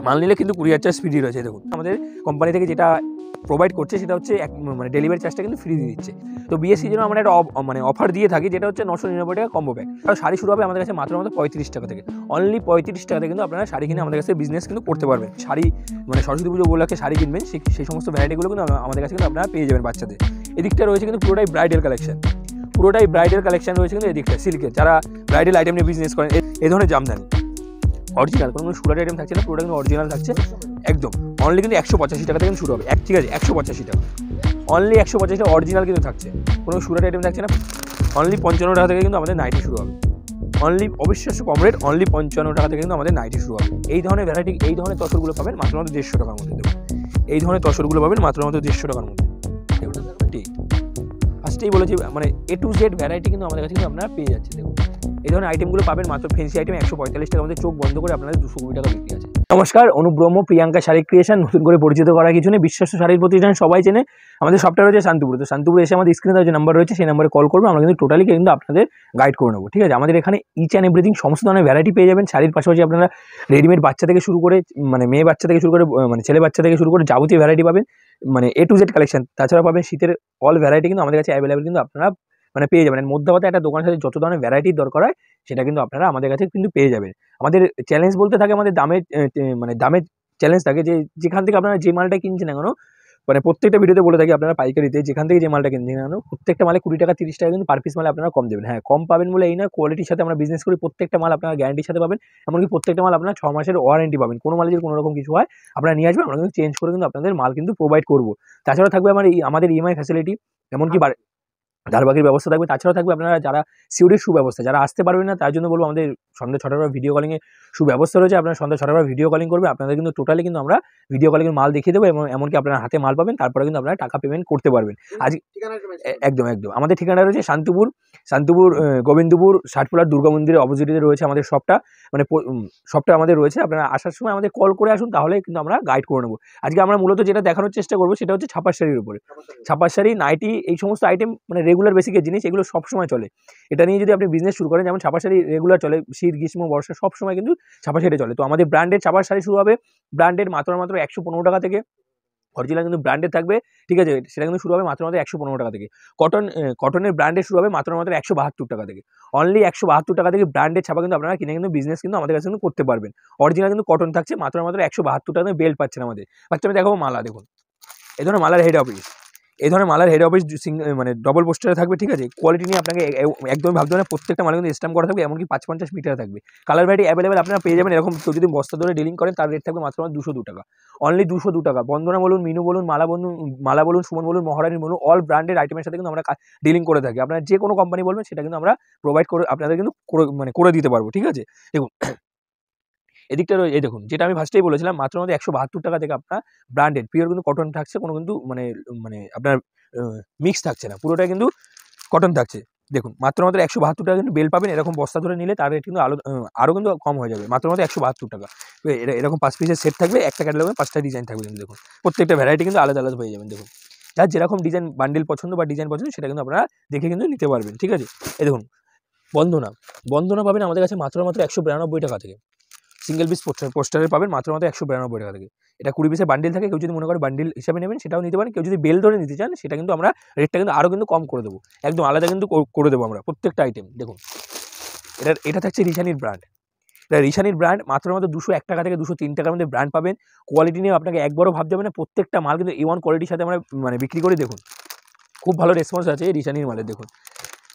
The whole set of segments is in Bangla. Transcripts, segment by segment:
মাল নিলে কিন্তু কুরিয়ার চার্জ ফ্রি রয়েছে। দেখুন আমাদের কোম্পানি থেকে যেটা প্রোভাইড করছে সেটা হচ্ছে মানে ডেলিভারি চার্জটা কিন্তু ফ্রি দিয়ে দিচ্ছে। তো বিয়ের সিজনে আমরা একটা মানে অফার দিয়ে থাকি, যেটা হচ্ছে 999 টাকা কম্বো প্যাক। আর শাড়ি শুরু হবে আমাদের কাছে মাত্র 35 টাকা থেকে। অনলি 35 টাকাতে কিন্তু আপনারা শাড়ি কিনে আমাদের কাছে বিজনেস কিন্তু করতে পারবেন। শাড়ি মানে সরস্বতী পুজো উপলক্ষে শাড়ি কিনবেন, সেই সমস্ত ভ্যারাইটিগুলো কিন্তু আমাদের কাছে কিন্তু আপনারা পেয়ে যাবেন বাচ্চাদের। এদিকটা রয়েছে কিন্তু পুরোটাই ব্রাইডাল কালেকশন, পুরোটাই ব্রাইডাল কালেকশন রয়েছে কিন্তু এদিকটা সিল্কের। যারা ব্রাইডাল আইটেম নিয়ে বিজনেস করেন, এই ধরনের জামদানি অরিজিনাল, কোনো সুরাট আইটেম থাকছে না, পুরোটা কিন্তু অরিজিনাল থাকছে একদম। অনলি কিন্তু 185 টাকা থেকে শুরু হবে, ঠিক আছে 185 টাকা, অনলি 185 টাকা অরিজিনাল কিন্তু থাকছে, কোনো সুরাট আইটেম থাকছে না। অনলি 55 টাকা থেকে কিন্তু আমাদের নাইটি শুরু হবে, অনলি অবিশ্বাস্য কম রেট, অনলি 55 টাকা থেকে কিন্তু আমাদের নাইটি শুরু হবে। এই ধরনের ভ্যারাইটি, এই ধরনের তসরগুলো পাবেন মাত্র 150 টাকার মধ্যে। দেখুন এই ধরনের তসরগুলো পাবেন মাত্র 150 টাকার মধ্যে। ঠিক ফার্স্টেই বলেছি মানে A to Z ভ্যারাইটি কিন্তু আমাদের কাছে কিন্তু আপনারা পেয়ে যাচ্ছে। দেখুন এই ধরনের আইটেমগুলো পাবেন মাত্র ফেন্সি আইটেম 145 টাকার মধ্যে, চোখ বন্ধ করে আপনাদের 220 টাকা বিক্রি আছে। নমস্কার, অনুব্রহ্ম প্রিয়াঙ্কা শাড়ি ক্রিয়েশন, নতুন করে পরিচিত করার কিছু নেই, বিশ্বস্ত শাড়ির প্রতিষ্ঠান সবাই চেনে। আমাদের সবটা রয়েছে শান্তিপুরে। তো শান্তিপুরে এসে আমাদের স্ক্রিনে যে নাম্বার রয়েছে সেই নাম্বারে কল করবে, আমরা কিন্তু টোটালি কিন্তু আপনাদের গাইড করে নেবো। ঠিক আছে, আমাদের এখানে ইচ অ্যান্ড এভরিথিং সমস্ত ধরনের ভ্যারাইটি পেয়ে যাবেন। শাড়ির পাশাপাশি আপনারা রেডিমেড বাচ্চা থেকে শুরু করে মানে মেয়ে বাচ্চা থেকে শুরু করে মানে ছেলে বাচ্চা থেকে শুরু করে যাবতীয় ভ্যারাইটি পাবেন, মানে A to Z কালেকশন। তাছাড়া পাবেন শীতের অল ভ্যারাইটি কিন্তু আমাদের কাছে অ্যাভেলেবেল কিন্তু আপনারা মানে পেয়ে যাবেন। মধ্যপাতে একটা দোকানের সাথে যত ধরনের ভ্যারাইটির দরকার হয় সেটা কিন্তু আপনারা আমাদের কাছে কিন্তু পেয়ে যাবেন। আমাদের চ্যালেঞ্জ বলতে থাকে আমাদের দামের মানে দামের চ্যালেঞ্জ থাকে, যে যেখান থেকে আপনারা যে মালটা কিনছেন না কেন, মানে প্রত্যেকটা ভিডিওতে বলে থাকি আপনারা পাইকারিতে যেখান থেকে যে মালটা কিনছেন না কেন, প্রত্যেকটা মালে 20 টাকা 30 টাকা কিন্তু পার পিস মালে আপনারা কম দেবেন। হ্যাঁ, কম পাবেন বলে এই না, কোয়ালিটির সাথে আমরা বিজনেস করি, প্রত্যেকটা মাল আপনারা গ্যারান্টির সাথে পাবেন। এমনকি প্রত্যেকটা মাল আপনারা 6 মাসের ওয়ারেন্টি পাবেন। কোনো মালে যদি কোনো রকম কিছু হয় আপনারা নিয়ে আসবেন, আমরা কিন্তু চেঞ্জ করে কিন্তু আপনাদের মাল কিন্তু প্রোভাইড করবো। তাছাড়া থাকবে আমাদের EMI ফ্যাসিলিটি, এমনকি ধারবাকির ব্যবস্থা থাকবে। তাছাড়াও থাকবে আপনারা যারা সিওরির সুব্যবস্থা, যারা আসতে পারবেন না তার জন্য বলবো আমাদের সন্ধ্যা 6টার পর ভিডিও কলিংয়ে সুব্যবস্থা রয়েছে। আপনারা সন্ধ্যা 6টার পর ভিডিও কলিং করবে, আপনাদের কিন্তু টোটালি কিন্তু আমরা ভিডিও কলিংয়ের মাল দেখিয়ে দেবো, এবং এমনকি আপনার হাতে মাল পাবেন, তারপরে কিন্তু আপনারা টাকা পেমেন্ট করতে পারবেন। আজ একদম আমাদের ঠিকানা রয়েছে শান্তিপুর গোবিন্দপুর ষাটপুলার দুর্গা মন্দিরের অপোজিটে রয়েছে আমাদের শপটা, মানে শপটা আমাদের রয়েছে। আপনারা আসার সময় আমাদের কল করে আসুন, তাহলে কিন্তু আমরা গাইড করে নেবো। আজকে আমরা মূলত যেটা দেখানোর চেষ্টা করবো সেটা হচ্ছে ছাপার শাড়ির উপরে। ছাপার শাড়ি, নাইটি, এই সমস্ত আইটেম মানে রেগুলার বেসিকের জিনিস, এগুলো সবসময় চলে। এটা নিয়ে যদি আপনি বিজনেস শুরু করেন, যেমন ছাপার শাড়ি রেগুলার চলে, শীত গ্রীষ্ম বর্ষা সবসময় কিন্তু ছাপার শাড়ি চলে। তো আমাদের ব্র্যান্ডেড ছাপার শাড়ি শুরু হবে, ব্র্যান্ডেড মাত্র 115 টাকা থেকে। অরিজিনাল কিন্তু ব্র্যান্ডেড থাকবে, ঠিক আছে, সেটা কিন্তু শুরু হবে মাত্র 115 টাকা থেকে। কটনের ব্র্যান্ডেড শুরু হবে মাত্র 172 টাকা থেকে। অনলি 172 টাকা থেকে ব্র্যান্ডেড ছাপা কিন্তু আপনারা কিনে কিন্তু বিজনেস কিন্তু আমাদের কাছে কিন্তু করতে পারবেন। অরিজিনাল কিন্তু কটন থাকছে মাত্র 172 টাকা, বেল্ট পাচ্ছেন আমাদের। বাচ্চা আমি দেখাবো মালা, দেখুন এই ধরনের মালার হেড অফিস, এই ধরনের মালার হেড অফিস মানে ডবল পোস্টারে থাকবে, ঠিক আছে। কোয়ালিটি নিয়ে আপনাকে একদমই ভাবতে হবে না, প্রত্যেকটা মালে কিন্তু স্ট্যাম্প করা থাকবে, এমনকি 550 মিটার থাকবে। কালার ভ্যারাইটি অ্যাভেলেবেল আপনারা পেয়ে যাবেন। এরকম কেউ যদি বস্তা ধরে ডিলিং করেন তার রেট থাকবে মাত্র 202 টাকা, অনলি 202 টাকা। বন্দনা বলুন, মিনু বলুন, মালা বলুন, সুমন বলুন, মহারানী বলুন, অল ব্র্যান্ডেড আইটেমের সাথে কিন্তু আমরা ডিলিং করে থাকি। আপনারা যে কোনো কোম্পানি বলবেন সেটা কিন্তু আমরা প্রোভাইড করে আপনাদের কিন্তু মানে করে দিতে পারবো, ঠিক আছে। দেখুন এদিকটা এই দেখুন, যেটা আমি ফার্স্টেই বলেছিলাম, মাত্র 172 টাকা থেকে আপনার ব্র্যান্ডেড পিওর কিন্তু কটন থাকছে, কোনো কিন্তু মানে আপনার মিক্স থাকছে না, পুরোটাই কিন্তু কটন থাকছে। দেখুন মাত্র 172 টাকা কিন্তু বেল পাবেন। এরকম বস্তা ধরে নিলে তার রেট কিন্তু আরও কিন্তু কম হয়ে যাবে, মাত্র 172 টাকা। এরকম 5 পিসের সেট থাকবে, একটা ক্যাটালগে 5টা ডিজাইন থাকবে কিন্তু। দেখুন প্রত্যেকটা ভ্যারাইটি কিন্তু আলাদা আলাদা হয়ে যাবেন। দেখুন যার যেরকম ডিজাইন বান্ডিল পছন্দ বা ডিজাইন পছন্দ সেটা কিন্তু আপনারা দেখে কিন্তু নিতে পারবেন, ঠিক আছে। এই দেখুন বন্দনা পাবেন আমাদের কাছে মাত্র 192 টাকা থেকে। সিঙ্গেল পিস পোস্টারের পাবেন মাত্র 192 টাকা থেকে। এটা 20 পিসের বান্ডিল থাকে, কেউ যদি মনে করে বান্ডিল হিসাবে নেবেন সেটাও নিতে পারেন। কেউ যদি বেল ধরে নিতে চান সেটা কিন্তু আমরা রেটটা কিন্তু আরও কিন্তু কম করে দেবো, একদম আলাদা কিন্তু করে দেবো আমরা প্রত্যেকটা আইটেম। দেখুন এটা থাকছে রিশানির ব্র্যান্ড। এটা রিশানির ব্র্যান্ড মাত্র 201 টাকা থেকে 203 টাকার মধ্যে ব্র্যান্ড পাবেন। কোয়ালিটি নিয়ে আপনাকে একবারও ভাবতে হবে না, প্রত্যেকটা মাল কিন্তু A1 কোয়ালিটির সাথে আমরা মানে বিক্রি করি। দেখুন খুব ভালো রেসপন্স আছে রিশানির মালের। দেখুন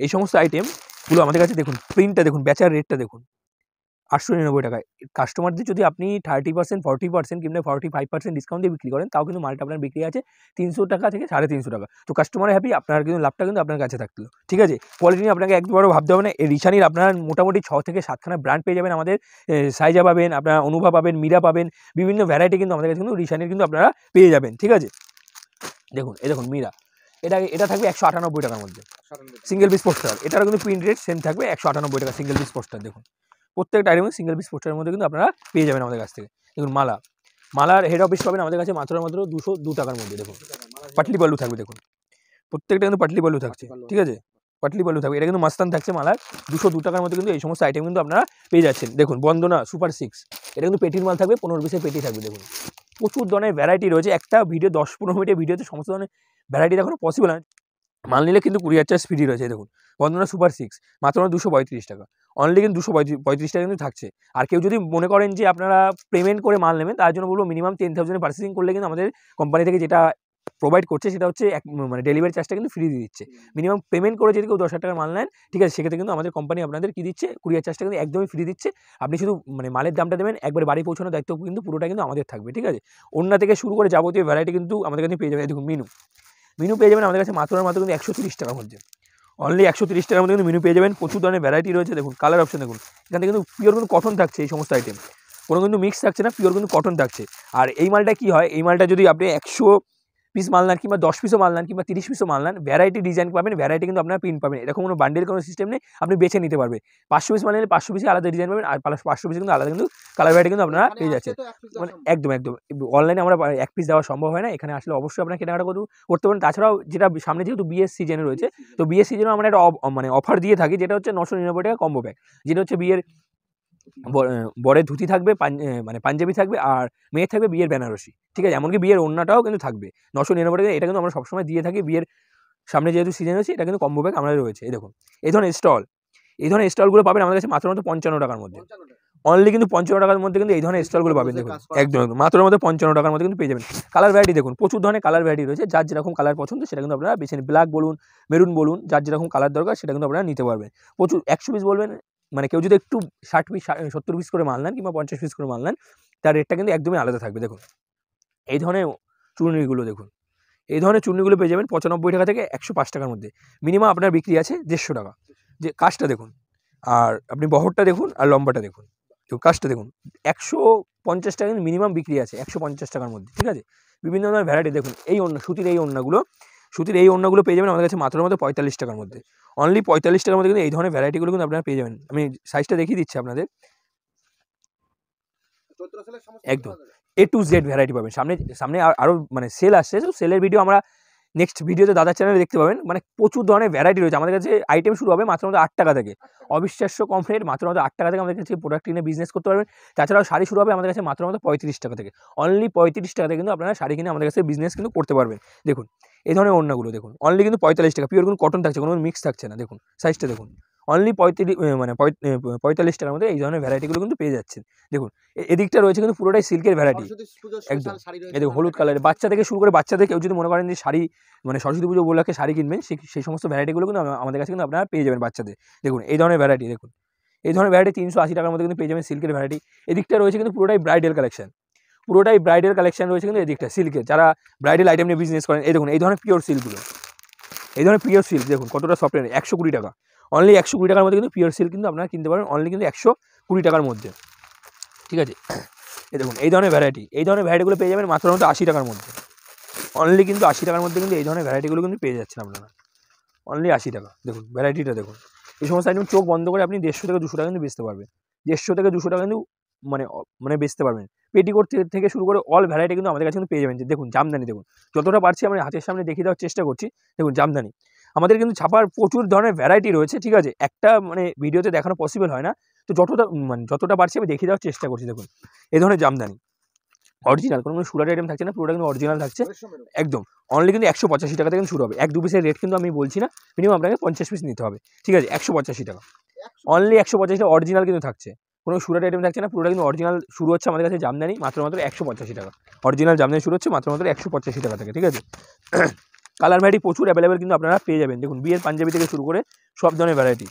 এই সমস্ত আইটেমগুলো আমাদের কাছে, দেখুন প্রিন্টটা দেখুন, বেচার রেটটা দেখুন 899 টাকায়। কাস্টমারদের যদি আপনি 30%, 40% কিংবা 45% ডিসকাউন্ট দিয়ে বিক্রি করেন, তাও কিন্তু মালটা আপনার বিক্রি আছে 300 টাকা থেকে 350 টাকা। তো কাস্টমার হ্যাপি, আপনার কিন্তু লাভটা কিন্তু আপনার কাছে থাকলো, ঠিক আছে। কোয়ালিটি নিয়ে আপনাকে একবারও ভাবতে হবে না। এই রিশানির আপনার মোটামুটি 6 থেকে 7খানা ব্র্যান্ড পেয়ে যাবেন আমাদের। সাইজা পাবেন, আপনার অনুভা পাবেন, মীরা পাবেন, বিভিন্ন ভ্যারাইটি কিন্তু আমাদের কাছে কিন্তু রিশানির কিন্তু আপনারা পেয়ে যাবেন, ঠিক আছে। দেখুন দেখুন মীরা, এটা থাকবে 198 টাকার মধ্যে সিঙ্গেল পিস পোস্টার। এটারও কিন্তু প্রিন্ট রেট সেম থাকবে 198 টাকা সিঙ্গেল পিস পোস্টার। দেখুন প্রত্যেকটা আইটেমে সিঙ্গেল পিস পোস্টারের মধ্যে কিন্তু আপনারা পেয়ে যাবেন আমাদের কাছ থেকে। দেখুন মালার হেড অফিস পাবেন আমাদের কাছে মাত্র 202 টাকার মধ্যে। দেখুন পাটলি পাল্লু থাকবে, দেখুন প্রত্যেকটা কিন্তু পাটলি পাল্লু থাকছে, ঠিক আছে। পাটলি পাল্লু থাকবে। এটা কিন্তু মাস্তান থাকছে মালার 202 টাকার মধ্যে কিন্তু এই সমস্ত আইটেম কিন্তু আপনারা পেয়ে যাচ্ছেন। দেখুন বন্দনা সুপার 6, এটা কিন্তু পেটির মাল থাকবে, 15 পিসের পেটি থাকবে। দেখুন প্রচুর ধরনের ভ্যারাইটি রয়েছে, একটা ভিডিও 10-15 মিনিটের ভিডিওতে সমস্ত ধরনের ভ্যারাইটি দেখানো পসিবল না। মাল নিলে কিন্তু কুরিয়ার চার্জ ফ্রি রয়েছে। দেখুন বন্দনা সুপার 6 মাত্র 235 টাকা, অনলি কিন্তু 235 টাকা কিন্তু থাকছে। আর কেউ যদি মনে করেন যে আপনারা পেমেন্ট করে মাল নেবেন, তার জন্য বলবো মিনিমাম 10,000 পার্সেসিং করলে কিন্তু আমাদের কোম্পানি থেকে যেটা প্রোভাইড করছে সেটা হচ্ছে মানে ডেলিভারি চার্জটা কিন্তু ফ্রি দিয়ে দিচ্ছে। মিনিমাম পেমেন্ট করে যদি কেউ 10,000 টাকার মাল নেন, ঠিক আছে, সেক্ষেত্রে কিন্তু আমাদের কোম্পানি আপনাদের কি দিচ্ছে, কুরিয়ার চার্জটা কিন্তু একদমই ফ্রি দিচ্ছে। আপনি শুধু মানে মালের দামটা দেবেন, একবার বাড়ি পৌঁছানোর দায়িত্ব কিন্তু পুরোটা কিন্তু আমাদের থাকবে। ঠিক আছে, ওন্না থেকে শুরু করে যাবতীয় ভ্যারাইটি কিন্তু আমাদের কাছে পেয়ে যাবেন। দেখুন মিনু পেয়ে যাবেন আমাদের কাছে মাত্র কিন্তু 130 টাকার মধ্যে, অনলি 130 টাকার মধ্যে কিন্তু মিনু পেয়ে যাবেন। প্রচুর ধরনের ভ্যারাইটি রয়েছে। দেখুন কালার অপশন দেখুন, এখান থেকে কিন্তু পিওর কিন্তু কটন থাকছে এই সমস্ত আইটেম, কোনো কিন্তু মিক্স থাকছে না, পিওর কিন্তু কটন থাকছে। আর এই মালটা কি হয়, এই মালটা যদি আপনি 100 পিস মাল নেন কিংবা 10 পিসও মাল নেন কিংবা 30 পিসও মাল নেন, ভ্যারাইটি ডিজাইন পাবেন, ভ্যারাইটি কিন্তু আপনারা প্রিন্ট পাবেন। এরকম কোনো বান্ডেল কোনো সিস্টেম নেই, আপনি বেছে নিতে পারবেন। 500 পিস মাল নিলে 500 পিসে আলাদা ডিজাইন পাবেন, আর 500 পিসে কিন্তু আলাদা কিন্তু কালার ভ্যারাইটি কিন্তু আপনারা পেয়ে যাচ্ছেন। মানে একদম অনলাইনে আমরা 1 পিস দেওয়া সম্ভব হয় না, এখানে আসলে অবশ্যই আপনারা কেনাকাটা করতে পারেন। তাছাড়াও যেটা সামনে যেহেতু বিয়ের সিজনে রয়েছে, তো বিয়ের সিজনে আমরা একটা মানে অফার দিয়ে থাকি, যেটা হচ্ছে 999 টাকা কম্বো প্যাক, যেটা হচ্ছে বিয়ের বরের ধুতি থাকবে, মানে পাঞ্জাবি থাকবে, আর মেয়ের থাকবে বিয়ের বেনারসি। ঠিক আছে, এমনকি বিয়ের ওড়নাটাও কিন্তু থাকবে 999 টাকা। এটা কিন্তু আমরা সবসময় দিয়ে থাকি বিয়ের সামনে যেহেতু সিজন হচ্ছে, এটা কিন্তু কম্বো প্যাক আমাদের রয়েছে। এই দেখুন এই ধরনের স্টলগুলো পাবেন আমাদের কাছে মাত্র 55 টাকার মধ্যে, অনলি কিন্তু 55 টাকার মধ্যে কিন্তু এই ধরনের স্টলগুলো পাবেন। দেখুন একদম মাত্র 55 টাকার মধ্যে কিন্তু পেয়ে যাবেন। কালার ভ্যারাইটি দেখুন, প্রচুর ধরনের কালার ভ্যারাইটি রয়েছে, যার যেরকম কালার পছন্দ সেটা কিন্তু আপনারা বেছে নিন। ব্ল্যাক বলুন, মেরুন বলুন, যার যেরকম কালার দরকার সেটা কিন্তু আপনারা নিতে পারবেন। প্রচুর 100 পিস বলবেন, মানে কেউ যদি একটু 60 পিস 70 পিস করে মাল নেন কিংবা 50 পিস করে মাল নেন, তার রেটটা কিন্তু একদমই আলাদা থাকবে। দেখুন এই ধরনের চুড়নিগুলো দেখুন, এই ধরনের চুড়নিগুলো পেয়ে যাবেন 95 টাকা থেকে 105 টাকার মধ্যে। মিনিমাম আপনার বিক্রি আছে 150 টাকা। যে কাজটা দেখুন, আর আপনি বহরটা দেখুন আর লম্বাটা দেখুন, তো কাজটা দেখুন 150 টাকা কিন্তু মিনিমাম বিক্রি আছে 150 টাকার মধ্যে। ঠিক আছে, বিভিন্ন ধরনের ভ্যারাইটি দেখুন, এই সুতির এই ওড়নাগুলো পেয়ে যাবেন আমাদের কাছে মাত্র 45 টাকার মধ্যে, অনলি 45 টাকার মধ্যে কিন্তু এই ধরনের ভ্যারাইটিগুলো কিন্তু আপনারা পেয়ে যাবেন। আমি সাইজটা দেখিয়ে দিচ্ছি আপনাদের, একদম A to Z ভ্যারাইটি পাবেন। সামনে আরও মানে সেল আসছে, তো সেলের ভিডিও আমরা নেক্সট ভিডিওতে দাদার চ্যানেলে দেখতে পাবেন। মানে প্রচুর ধরনের ভ্যারাইটি রয়েছে আমাদের কাছে। আইটেম শুরু হবে মাত্র 8 টাকা থেকে, অবিশ্বাস্য কম রেট, মাত্র 8 টাকা থেকে আমাদের কাছে প্রোডাক্ট কিনে বিজনেস করতে পারবেন। তাছাড়াও শাড়ি শুরু হবে আমাদের কাছে মাত্র 35 টাকা থেকে, অনলি 35 টাকা থেকে কিন্তু আপনারা শাড়ি কিনে আমাদের কাছে বিজনেস কিন্তু করতে পারবেন। দেখুন এই ধরনের ওড়নাগুলো দেখুন, অনলি কিন্তু 45 টাকা, পিওর কিন্তু কটন থাকছে, কোনো মিক্স থাকছে না। দেখুন সাইজটা দেখুন, অনলি 45 টাকার মধ্যে এই ধরনের ভ্যারাইটিগুলো কিন্তু পেয়ে যাচ্ছেন। দেখুন এদিকটা রয়েছে কিন্তু পুরোটাই সিল্কের ভ্যারাইটি, একদম এই দেখুন হলুদ কালারের, বাচ্চা থেকে শুরু করে বাচ্চাদের কেউ যদি মনে করেন যে শাড়ি মানে সরস্বতী পুজো উপলক্ষে শাড়ি কিনবেন, সেই সমস্ত ভ্যারাইটিগুলো কিন্তু আমাদের কাছে কিন্তু আপনারা পেয়ে যাবেন বাচ্চাদের। দেখুন এই ধরনের ভ্যারাইটি, দেখুন এই ধরনের ভ্যারাইটি 380 টাকার মধ্যে কিন্তু পেয়ে যাবেন সিল্কের ভ্যারাইটি। এদিকটা রয়েছে কিন্তু পুরোটাই ব্রাইডাল কালেকশন রয়েছে কিন্তু এদিকটা সিল্কের, যারা ব্রাইডাল আইটেম নিয়ে বিজনেস করেন। এই দেখুন এই ধরনের পিওর সিল্কগুলো, এই ধরনের পিওর সিল্ক দেখুন কতটা সফট, 120 টাকা, অনলি 120 টাকার মধ্যে কিন্তু পিওর সিল্ক কিন্তু আপনারা কিনতে পারেন, অনলি কিন্তু 120 টাকার মধ্যে। ঠিক আছে, এই দেখুন এই ধরনের ভ্যারাইটিগুলো পেয়ে যাবেন মাত্র 80 টাকার মধ্যে, অনলি কিন্তু 80 টাকার মধ্যে কিন্তু এই ধরনের ভ্যারাইটিগুলো কিন্তু পেয়ে যাচ্ছেন আপনারা, অনলি 80 টাকা। দেখুন ভ্যারাইটিটা দেখুন, এই সমস্ত আইটেম চোখ বন্ধ করে আপনি 150 থেকে 200 টাকা কিন্তু বেচতে পারবেন, 150 থেকে 200 টাকা কিন্তু মানে বেচতে পারবেন। পেটিকোট থেকে শুরু করে অল ভ্যারাইটি কিন্তু আমাদের কাছে কিন্তু পেয়ে যাবেন। দেখুন জামদানি, দেখুন যতটা পারছি আমি হাতের সামনে দেখিয়ে দেওয়ার চেষ্টা করছি। দেখুন জামদানি আমাদের কিন্তু ছাপার প্রচুর ধরনের ভ্যারাইটি রয়েছে। ঠিক আছে, একটা মানে ভিডিওতে দেখানো পসিবল হয় না, তো যতটা পারছি আমি দেখিয়ে দেওয়ার চেষ্টা করছি। দেখুন এই ধরনের জামদানি অরিজিনাল, কোনো সুরাট আইটেম থাকছে না, পুরোটা কিন্তু অরিজিনাল থাকছে একদম, অনলি কিন্তু 185 টাকা থেকে শুরু হবে। 1-2 পিসের রেট কিন্তু আমি বলছি না, মিনিমাম আপনাকে 50 পিস নিতে হবে। ঠিক আছে, 185 টাকা, অনলি 185 টাকা, অরিজিনাল কিন্তু থাকছে, কোনো সুরাট আইটেম থাকছে না, পুরোটা কিন্তু অরিজিনাল। শুরু হচ্ছে আমাদের কাছে জামদানি মাত্র 185 টাকা, অরিজিনাল জামদানি শুরু হচ্ছে মাত্র 185 টাকা থেকে। ঠিক আছে, কালার ভ্যারাইটি প্রচুর অ্যাভেলেবেল কিন্তু আপনারা পেয়ে যাবেন। দেখুন বিয়ের পাঞ্জাবি থেকে শুরু করে সব ধরনের ভ্যারাইটি,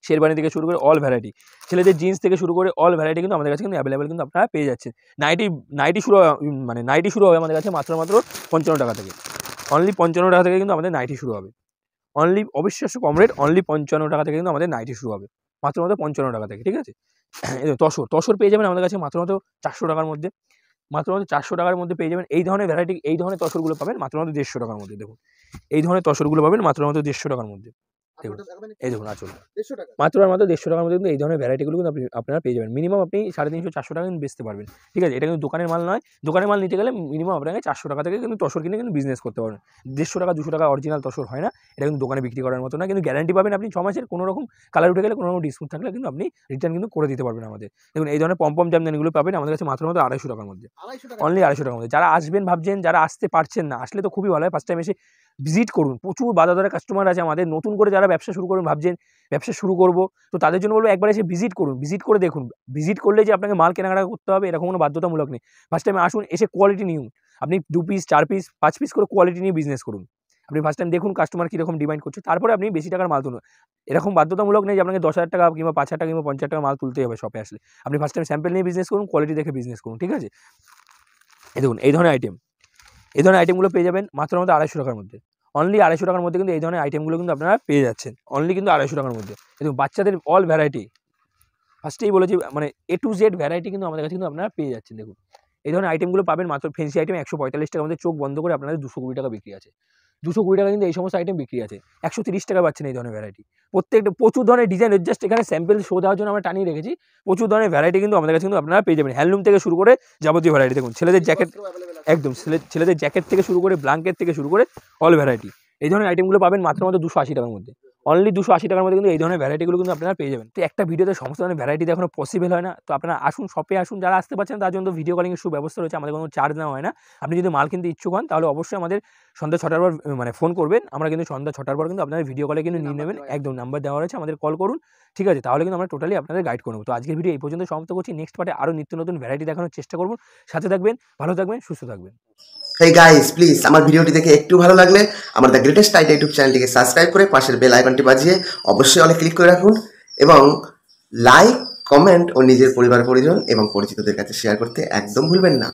শেরবানি থেকে শুরু করে অল ভ্যারাইটি, ছেলেদের জিন্স থেকে শুরু করে অল ভ্যারাইটি কিন্তু আমাদের কাছে কিন্তু অ্যাভেলেবেল কিন্তু আপনারা পেয়ে যাচ্ছেন। নাইটি শুরু হবে আমাদের কাছে মাত্র 55 টাকা থেকে, অনলি 55 টাকা থেকে কিন্তু আমাদের নাইটি শুরু হবে, অনলি অবিশ্বাস্য কম রেট, অনলি 55 টাকা থেকে কিন্তু আমাদের নাইটি শুরু হবে, মাত্র 55 টাকা থেকে। ঠিক আছে, তসর পেয়ে যাবেন আমাদের কাছে মাত্র 400 টাকার মধ্যে, মাত্র 400 টাকার মধ্যে পেয়ে যাবেন। এই ধরনের ভ্যারাইটি, এই ধরনের তসরগুলো পাবেন মাত্র 150 টাকার মধ্যে। দেখুন এই ধরনের তসরগুলো পাবেন মাত্র 150 টাকার মধ্যে, দেখুন এই দেখুন আঁচল মাত্র আর মাত্র 150 টাকার মধ্যে কিন্তু এই ধরনের ভ্যারাইটিগুলো কিন্তু আপনারা পেয়ে যাবেন। মিনিমাম আপনি 350-400 টাকা কিন্তু বেচতে পারবেন, ঠিক আছে? এটা কিন্তু দোকানের মাল নয়। দোকানের মাল নিতে গেলে মিনিমাম আপনাকে 400 টাকা থেকে কিন্তু তসর কিনে কিন্তু বিজনেস করতে পারবেন। 150 টাকা 200 টাকা অরিজিনাল তসর হয় না, এটা কিন্তু দোকানে বিক্রি করার মতো না। কিন্তু গ্যারান্টি পাবেন আপনি 6 মাসের। কোনো রকম কালার উঠে গেলে, কোনো রকম ডিসপুট থাকলে কিন্তু আপনি রিটার্ন কিন্তু করে দিতে পারবেন আমাদের। দেখুন এই ধরনের পম্পম জামদানিগুলো পাবেন আমাদের কাছে মাত্র 250 টাকার মধ্যে, অনলি 250 টাকার মধ্যে। যারা আসবেন ভাবছেন, যারা আসতে পারছেন না, আসলে তো খুবই ভালো হয়। ফার্স্ট টাইম এসে ভিজিট করুন। প্রচুর বাধা ধরা কাস্টমার আছে আমাদের। নতুন করে যারা ব্যবসা শুরু করবেন ভাবছেন, ব্যবসা শুরু করব, তো তাদের জন্য বলবো একবার এসে ভিজিট করুন। ভিজিট করে দেখুন। ভিজিট করলে যে আপনাকে মাল কেনাকাটা করতে হবে এরকম কোনো বাধ্যতামূলক নেই। ফার্স্ট টাইম আসুন, এসে কোয়ালিটি নিন। আপনি 2 পিস 4 পিস 5 পিস করে কোয়ালিটি নিয়ে বিজনেস করুন। আপনি ফার্স্ট টাইম দেখুন কাস্টমার কীরকম ডিমান্ড করছে, তারপরে আপনি বেশি টাকার মাল তুলুন। এরকম বাধ্যতামূলক নেই যে আপনাকে 10,000 টাকা কিংবা 5,000 টাকা কিংবা 50,000 টাকা মাল তুলতেই হবে শপে আসলে। আপনি ফার্স্ট টাইম স্যাম্পল নিয়ে বিজনেস করুন, কোয়ালিটি দেখে বিজনেস করুন, ঠিক আছে? এই দেখুন এই ধরনের আইটেমগুলো পেয়ে যাবেন মাত্র 250 টাকার মধ্যে। অনলি 250 টাকার মধ্যে কিন্তু এই ধরনের আইটেমগুলো কিন্তু আপনারা পেয়ে যাচ্ছেন। অনলি কিন্তু 250 টাকার মধ্যে। দেখুন বাচ্চাদের অল ভ্যারাইটি, ফার্স্টেই বলেছি মানে A to Z ভ্যারাইটি কিন্তু আমাদের কাছে কিন্তু আপনারা পেয়ে যাচ্ছেন। দেখুন এই ধরনের আইটেমগুলো পাবেন মাত্র ফ্যান্সি আইটেম 145 টাকার মধ্যে। চোখ বন্ধ করে আপনাদের 220 টাকা বিক্রি আছে। 220 টাকা কিন্তু এই সমস্ত আইটেম বিক্রি আছে। 130 টাকা পাচ্ছেন এই ধরনের ভ্যারাইটি। প্রত্যেকটা প্রচুর ধরনের ডিজাইন, জাস্ট এখানে স্যাম্পল শো দেওয়ার জন্য আমরা টানিয়ে রেখেছি। প্রচুর ধরনের ভ্যারাইটি কিন্তু আমাদের কাছে কিন্তু আপনারা পেয়ে যাবেন। হ্যান্ডলুম থেকে শুরু করে যাবতীয় ভ্যারাইটি। দেখুন ছেলেদের জ্যাকেট, একদম ছেলেদের জ্যাকেট থেকে শুরু করে ব্ল্যাঙ্কেট থেকে শুরু করে অল ভ্যারাইটি। এই ধরনের আইটেমগুলো পাবেন মাত্র 280 টাকার মধ্যে। অনলি 280 টাকার মধ্যে কিন্তু এই ধরনের ভ্যারাইটিগুলো কিন্তু আপনারা পেয়ে যাবেন। তো একটা ভিডিওতে সমস্ত ধরনের ভ্যারাইটি দেখানো পসিবল হয় না। তো আপনারা আসুন, শপে আসুন। যারা আসতে পারছেন তার জন্য ভিডিও কলিংয়ের সুব্যবস্থা রয়েছে, আমাদের কোনো চার্জ নেওয়া হয় না। আপনি যদি মাল কিনতে ইচ্ছুক হন তাহলে অবশ্যই আমাদের সন্ধ্যা 6টার পর মানে ফোন করবেন। আমরা কিন্তু সন্ধ্যা 6টার পর কিন্তু আপনাদের ভিডিও কলে কিন্তু নিয়ে নেবেন। একদম নাম্বার দেওয়া রয়েছে, আমাদের কল করুন, ঠিক আছে? তাহলে কিন্তু আমরা টোটালি আপনাদের গাইড করব। তো আজকের ভিডিও এই পর্যন্ত সমাপ্ত করছি। নেক্সট পার্টে আরও নিত্য নতুন ভ্যারাইটি দেখানোর চেষ্টা করব। সাথে থাকবেন, ভালো থাকবেন, সুস্থ থাকবেন। হেই গাইস, প্লিজ আমার ভিডিওটি দেখে একটু ভালো লাগলে আমার দ্য গ্রেটেস্ট আইডিয়া ইউটিউব চ্যানেলটিকে সাবস্ক্রাইব করে পাশের বেল আইকনটি বাজিয়ে অবশ্যই অনেক ক্লিক করে রাখুন এবং লাইক, কমেন্ট ও নিজের পরিবার পরিজন এবং পরিচিতদের কাছে শেয়ার করতে একদম ভুলবেন না।